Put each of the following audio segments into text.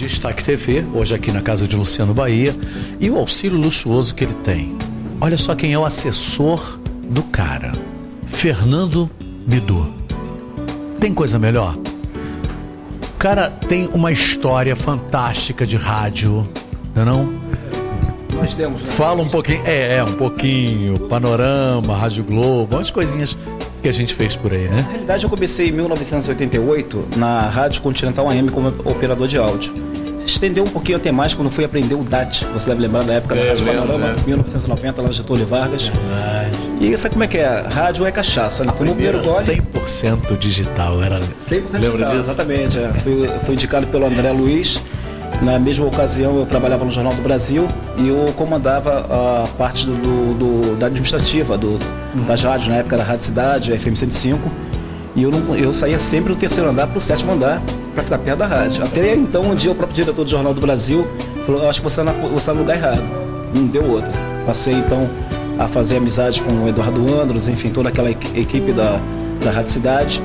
Destaque TV, hoje aqui na casa de Luciano Bahia, e o auxílio luxuoso que ele tem. Olha só quem é o assessor do cara, Fernando Bidu. Tem coisa melhor? O cara tem uma história fantástica de rádio, não é não? Nós temos, né? Fala um pouquinho, um pouquinho, Panorama, Rádio Globo, umas coisinhas que a gente fez por aí, né? Na realidade, eu comecei em 1988 na Rádio Continental AM como operador de áudio. Estendeu um pouquinho a temática quando fui aprender o DAT. Você deve lembrar da época da Rádio Panorama, 1990, lá de Getúlio Vargas. Verdade. E sabe como é que é? Rádio é cachaça, né? A primeira 100% digital, era... 100% Lembra digital, disso? exatamente. Fui indicado pelo André Luiz. Na mesma ocasião, eu trabalhava no Jornal do Brasil e eu comandava a parte da administrativa das rádios. Na época era Rádio Cidade, FM 105. E eu saía sempre do terceiro andar para o sétimo andar para ficar perto da rádio. Até então, um dia o próprio diretor do Jornal do Brasil falou: acho que você está no lugar errado. Não deu outra. Passei então a fazer amizade com o Eduardo Andros, enfim, toda aquela equipe da Rádio Cidade.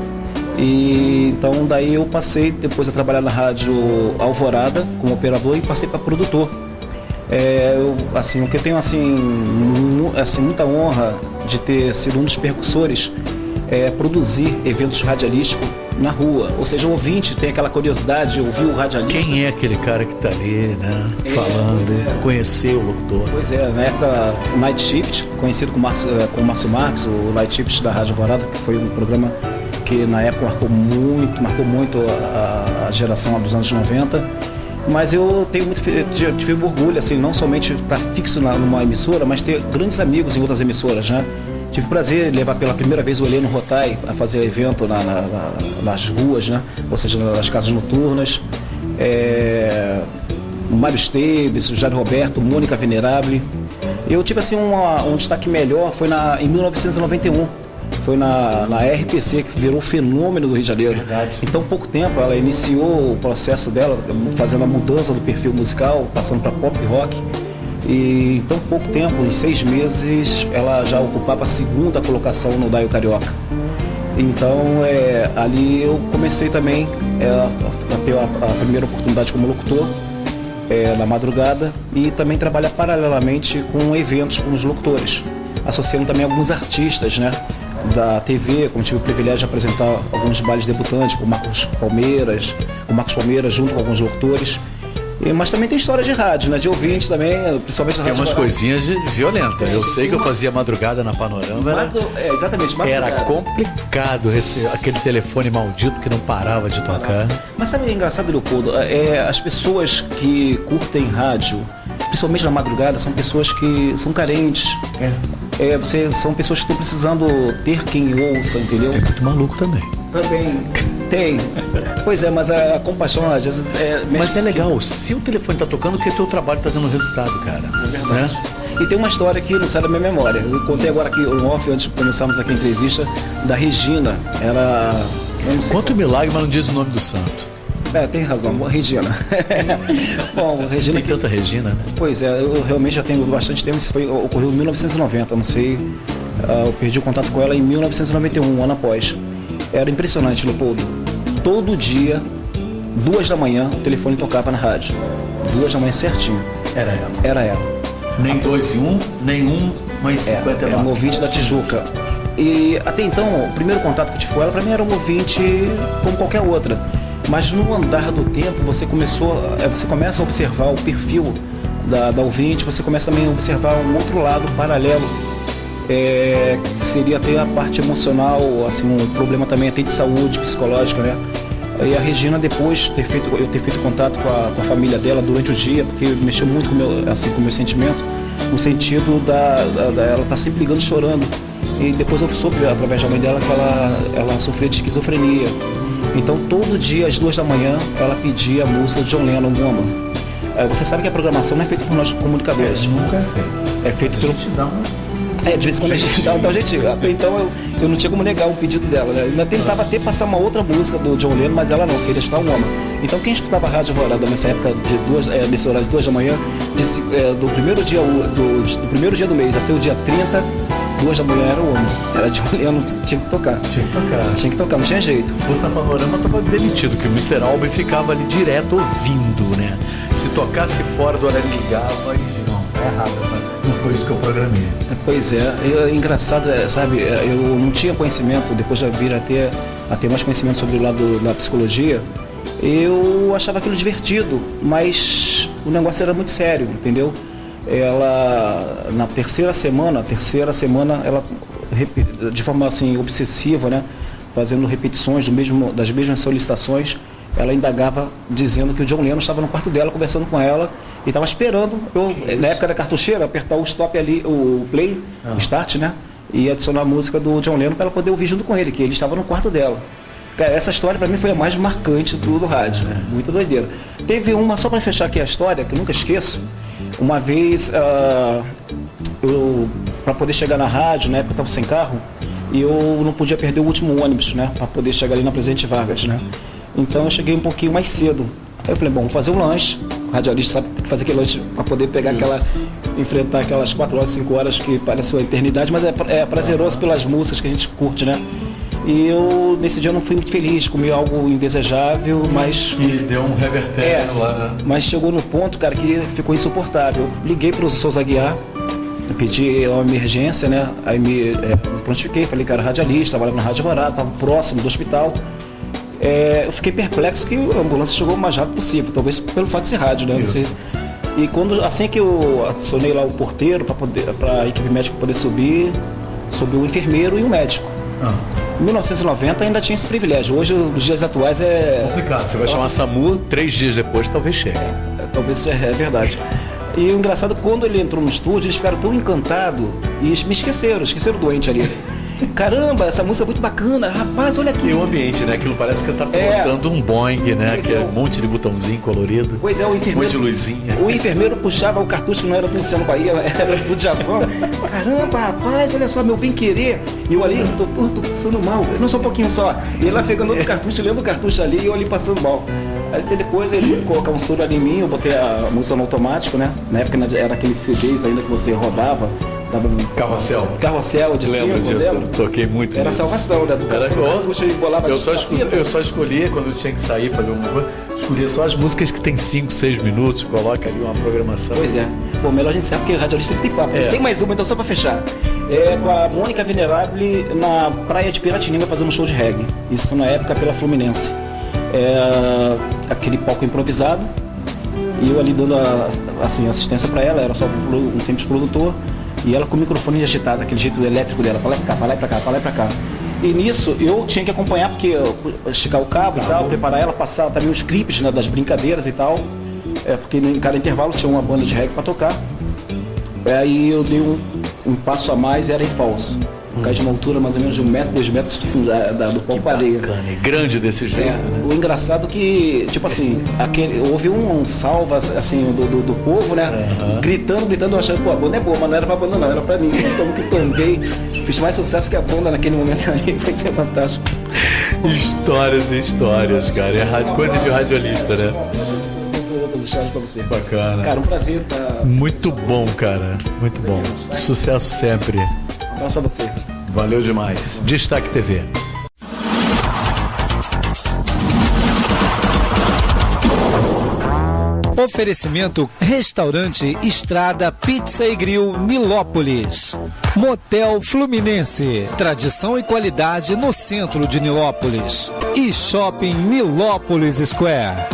E então daí eu passei depois a trabalhar na Rádio Alvorada como operador e passei para produtor. O que eu tenho muita honra de ter sido um dos percussores é produzir eventos radialísticos na rua. Ou seja, o ouvinte tem aquela curiosidade de ouvir o radialista. Quem é aquele cara que está ali, né? Falando, conhecer o locutor. Pois é, na época o Night Shift, conhecido como Márcio Marques, o Night Shift da Rádio Alvorada, que foi um programa que na época marcou muito a geração dos anos 90. Mas eu tive orgulho, assim, não somente estar fixo numa emissora, mas ter grandes amigos em outras emissoras, né? Tive o prazer de levar pela primeira vez o Heleno Rotai a fazer evento nas ruas, né? Ou seja, nas casas noturnas. O Mário Esteves, o Jair Roberto, Mônica Venerable. Eu tive assim um destaque melhor, foi em 1991. Foi na RPC, que virou um fenômeno do Rio de Janeiro. Verdade. Então, pouco tempo, ela iniciou o processo dela, fazendo a mudança do perfil musical, passando para pop rock. E em tão pouco tempo, em 6 meses, ela já ocupava a segunda colocação no Daio Carioca. Então, ali eu comecei também a ter a primeira oportunidade como locutor na madrugada e também trabalhar paralelamente com eventos com os locutores, associando também alguns artistas, né, da TV, como tive o privilégio de apresentar alguns bailes debutantes com o Marcos Palmeiras junto com alguns locutores. Mas também tem história de rádio, né? De ouvintes também, principalmente na Tem rádio. umas coisinhas violentas. Eu sei que eu fazia madrugada na Panorama. Exatamente, madrugada. Era complicado receber aquele telefone maldito que não parava de tocar. Mas sabe o que é engraçado, Leopoldo? As pessoas que curtem rádio, principalmente na madrugada, são pessoas que são carentes. São pessoas que estão precisando ter quem ouça, entendeu? Tem muito maluco também. Também tem. Pois é, mas a compaixão às vezes Mas é legal, se o telefone tá tocando, porque o teu trabalho tá dando resultado, cara. É verdade. Né? E tem uma história que não sai da minha memória. Eu contei agora aqui no off, antes de começarmos aqui a entrevista, da Regina. Conta o milagre, mas não diz o nome do santo. Tem razão, Regina. Bom, Regina. Tem tanta Regina, né? Pois é, eu realmente já tenho bastante tempo. Isso ocorreu em 1990, não sei. Eu perdi o contato com ela em 1991, um ano após. Era impressionante, Leopoldo. Todo dia, 2 da manhã, o telefone tocava na rádio. 2 da manhã certinho. Era ela. Nem 2 e 1, nem 1, mas 59. Era um ouvinte da Tijuca. E até então, o primeiro contato que eu tive com ela, pra mim era um ouvinte como qualquer outra. Mas no andar do tempo, você começa a observar o perfil da ouvinte, você começa também a observar um outro lado paralelo, que seria até a parte emocional, assim, um problema também até de saúde psicológica, né? E a Regina, depois de eu ter feito contato com a família dela durante o dia, porque mexeu muito com o meu sentimento, no sentido ela estar sempre ligando chorando. E depois eu soube, através da mãe dela, que ela sofria de esquizofrenia. Então, todo dia, às 2 da manhã, ela pedia a música de John Lennon, Woman. Você sabe que a programação não é feita por nós comunicadores. Nunca é feito. É feito pelo... A gente dá uma... de vez em quando a gente dá um jeitinho. Até então, eu não tinha como negar o pedido dela, né? Eu ainda tentava até passar uma outra música do John Lennon, mas ela não, queria escutar um Woman. Então, quem escutava a Rádio Alvorada nessa época, nesse horário de 2 da manhã, do primeiro dia do mês até o dia 30, 2 da manhã era o homem. Era de manhã, não tinha que tocar. Tinha que tocar, não tinha jeito. Se fosse na Panorama, tava demitido, que o Mr. Alban ficava ali direto ouvindo, né? Se tocasse fora do horário, ligava e não, tá errado, sabe? Não foi isso que eu programei. Pois é, engraçado, sabe, eu não tinha conhecimento, depois de vir a ter mais conhecimento sobre o lado da psicologia, eu achava aquilo divertido, mas o negócio era muito sério, entendeu? Ela, na terceira semana, ela, de forma assim, obsessiva, né, fazendo repetições das mesmas solicitações, ela indagava dizendo que o John Lennon estava no quarto dela, conversando com ela, e estava esperando, na época da cartucheira, apertar o stop ali, o play, o start, né, e adicionar a música do John Lennon para ela poder ouvir junto com ele, que ele estava no quarto dela. Cara, essa história para mim foi a mais marcante do rádio, né? Muito doideira. Teve uma, só para fechar aqui a história, que eu nunca esqueço, uma vez, eu, para poder chegar na rádio, na época eu estava sem carro, e eu não podia perder o último ônibus, né, para poder chegar ali na Presidente Vargas, né. Então eu cheguei um pouquinho mais cedo. Aí eu falei, bom, vamos fazer um lanche. O radialista sabe que fazer aquele lanche para poder pegar enfrentar aquelas 4 horas, 5 horas que parece uma eternidade, mas é prazeroso pelas músicas que a gente curte, né. E eu, nesse dia, eu não fui muito feliz, comi algo indesejável, mas... E deu um revertério lá, né? Mas chegou no ponto, cara, que ficou insuportável. Eu liguei para o Souza Aguiar, pedi uma emergência, né? Aí me prontifiquei, falei que era radialista, trabalhava na Rádio Alvorada, estava próximo do hospital. Eu fiquei perplexo que a ambulância chegou o mais rápido possível, talvez pelo fato de ser rádio, né? E assim que eu acionei lá o porteiro para a equipe médica poder subir, subiu o enfermeiro e o médico. Em 1990 ainda tinha esse privilégio. Hoje, nos dias atuais, é complicado. Você vai chamar SAMU, 3 dias depois talvez chegue. Talvez é verdade. E o engraçado, quando ele entrou no estúdio, eles ficaram tão encantados e me esqueceram o doente ali. Caramba, essa música é muito bacana, rapaz, olha aqui. E o ambiente, né? Aquilo parece que tá pilotando um Boeing, né? Que é um monte de botãozinho colorido. Pois é, o enfermeiro. Um monte de luzinha. O enfermeiro puxava o cartucho que não era do Luciano Bahia, era do Japão. Caramba, rapaz, olha só, meu bem-querer. E eu ali, tô passando mal. Não, só um pouquinho só. E ele lá pegando outro cartucho, lendo o cartucho ali e eu ali passando mal. Aí depois ele colocou um soro ali em mim, eu botei a música no automático, né? Na época era aqueles CDs ainda que você rodava. Carrossel de lembro disso, eu toquei muito. Era a salvação, né? Eu só escolhia quando eu tinha que sair, fazer uma coisa, escolhia só as músicas que tem 5, 6 minutos, coloca ali uma programação. Pois é. Bom, melhor a gente sabe porque o radialista tem papo. Tem mais uma, então só pra fechar. Com a Mônica Venerable na praia de Piratininga fazendo um show de reggae. Isso na época pela Fluminense. Aquele palco improvisado. E eu ali dando assistência pra ela, era só um simples produtor. E ela com o microfone agitado, aquele jeito elétrico dela, pra lá e pra cá, pra lá e pra cá, pra lá e pra cá. E nisso eu tinha que acompanhar, porque esticar o cabo e tal, preparar ela, passar também os clipes, né, das brincadeiras e tal. Porque em cada intervalo tinha uma banda de reggae pra tocar. Aí eu dei um passo a mais, era em falso. Cai de uma altura mais ou menos de 1 metro, 2 metros do palco para areia. Bacana, e grande desse jeito, né? O engraçado que, tipo assim, houve um salva assim, do povo, né? Gritando, achando, pô, a banda é boa, mas não era pra banda não, era pra mim. Então que tombei, fiz mais sucesso que a banda naquele momento ali, foi ser fantástico. Histórias, cara. É coisa de radialista, né? Outras histórias pra você. Bacana. Cara, um prazer estar... Muito bom, cara. Muito bom. Sucesso sempre. Um abraço pra você. Valeu demais. Destaque TV. Oferecimento Restaurante Estrada Pizza e Grill Nilópolis. Motel Fluminense. Tradição e qualidade no centro de Nilópolis. E Shopping Nilópolis Square.